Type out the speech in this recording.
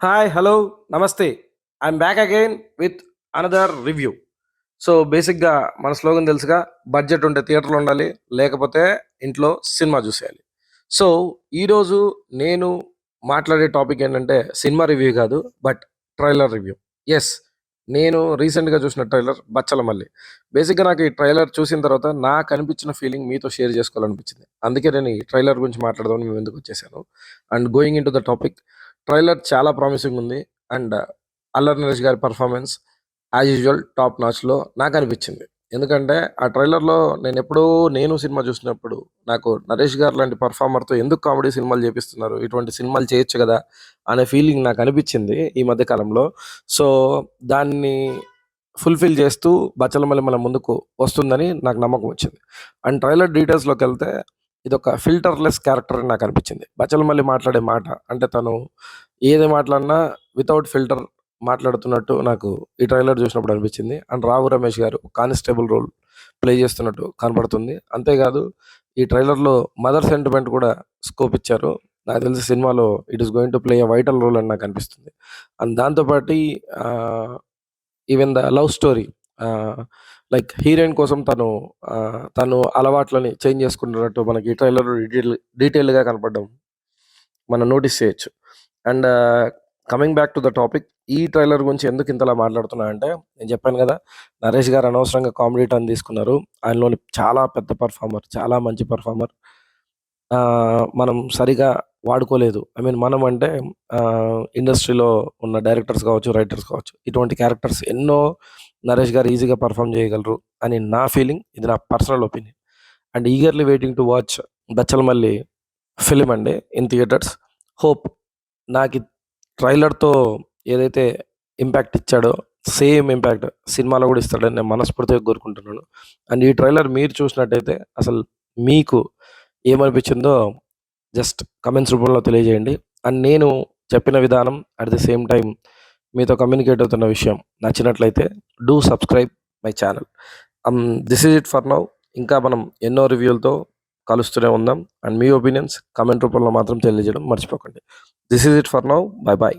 Hi, hello, నమస్తే. I'm back again with another review. So బేసిక్గా మన స్లోగన్ తెలుసుగా, బడ్జెట్ ఉంటే థియేటర్లో ఉండాలి, లేకపోతే ఇంట్లో సినిమా చూసేయాలి. సో ఈరోజు నేను మాట్లాడే టాపిక్ ఏంటంటే సినిమా రివ్యూ కాదు, బట్ ట్రైలర్ రివ్యూ. ఎస్, నేను రీసెంట్గా చూసిన ట్రైలర్ బచ్చల మల్లి. బేసిక్గా నాకు ఈ ట్రైలర్ చూసిన తర్వాత నాకు అనిపించిన ఫీలింగ్ మీతో షేర్ చేసుకోవాలనిపించింది. అందుకే నేను ఈ ట్రైలర్ గురించి మాట్లాడదామని మేము ఎందుకు వచ్చేసాను. And going in to the topic, trailer చాలా ప్రామిసింగ్ ఉంది. అండ్ అల్లరి నరేష్ గారి పర్ఫార్మెన్స్ యాజ్ యూజువల్ టాప్ నాచ్లో నాకు అనిపించింది. ఎందుకంటే ఆ ట్రైలర్లో నేను సినిమా చూసినప్పుడు నాకు నరేష్ గారు లాంటి పర్ఫార్మర్తో ఎందుకు కామెడీ సినిమాలు చేపిస్తున్నారు, ఇటువంటి సినిమాలు చేయొచ్చు కదా అనే ఫీలింగ్ నాకు అనిపించింది ఈ మధ్య కాలంలో. సో దాన్ని ఫుల్ఫిల్ చేస్తూ బచ్చలమల్లి మన ముందుకు వస్తుందని నాకు నమ్మకం వచ్చింది. అండ్ ట్రైలర్ డీటెయిల్స్లోకి వెళ్తే ఇదొక ఫిల్టర్లెస్ క్యారెక్టర్ అని నాకు అనిపించింది. బచ్చలమల్లి మాట్లాడే మాట అంటే తను ఏది మాట్లాడినా వితౌట్ ఫిల్టర్ మాట్లాడుతున్నట్టు నాకు ఈ ట్రైలర్ చూసినప్పుడు అనిపించింది. అండ్ రావు రమేష్ గారు కానిస్టేబుల్ రోల్ ప్లే చేస్తున్నట్టు కనపడుతుంది. అంతేకాదు ఈ ట్రైలర్లో మదర్ సెంటిమెంట్ కూడా స్కోప్ ఇచ్చారు. నాకు తెలిసి సినిమాలో it is going to play a vital role అని నాకు అనిపిస్తుంది. అండ్ దాంతోపాటు even the love story, like heroine కోసం తను అలవాట్లని చేంజ్ చేసుకుంటున్నట్టు మనకి ఈ ట్రైలర్ డీటెయిల్గా కనపడడం మనం నోటీస్ చేయొచ్చు. And coming back to the topic, ఈ ట్రైలర్ గురించి ఎందుకు ఇంతలా మాట్లాడుతున్నా అంటే, నేను చెప్పాను కదా, నరేష్ గారు అనవసరంగా కామెడీ టర్న్ తీసుకున్నారు. ఆయనలోని చాలా పెద్ద పర్ఫార్మర్, చాలా మంచి పర్ఫార్మర్. మనం సరిగా వాడుకోలేదు. ఐ మీన్ మనం అంటే ఇండస్ట్రీలో ఉన్న డైరెక్టర్స్ కావచ్చు, రైటర్స్ కావచ్చు, ఇటువంటి క్యారెక్టర్స్ ఎన్నో నరేష్ గారు ఈజీగా పర్ఫామ్ చేయగలరు అని నా ఫీలింగ్. ఇది నా personal opinion. And eagerly waiting to watch Bachhala Malli film అండి ఇన్ థియేటర్స్. హోప్ నాకు ట్రైలర్తో ఏదైతే ఇంపాక్ట్ ఇచ్చాడో సేమ్ ఇంపాక్ట్ సినిమాలో కూడా ఇస్తాడని నేను మనస్ఫూర్తిగా కోరుకుంటున్నాను. అండ్ ఈ ట్రైలర్ మీరు చూసినట్టయితే అసలు మీకు ఏమనిపించిందో జస్ట్ కమెంట్స్ రూపంలో తెలియజేయండి. అండ్ నేను చెప్పిన విధానం అట్ ది సేమ్ టైం మీతో కమ్యూనికేట్ అవుతున్న విషయం నచ్చినట్లయితే do subscribe my channel. This is it for now. ఇంకా మనం ఎన్నో రివ్యూలతో కలుస్తూనే ఉందాం. అండ్ మీ ఒపీనియన్స్ కమెంట్ రూపంలో మాత్రం తెలియజేయడం మర్చిపోకండి. This is it for now. Bye bye.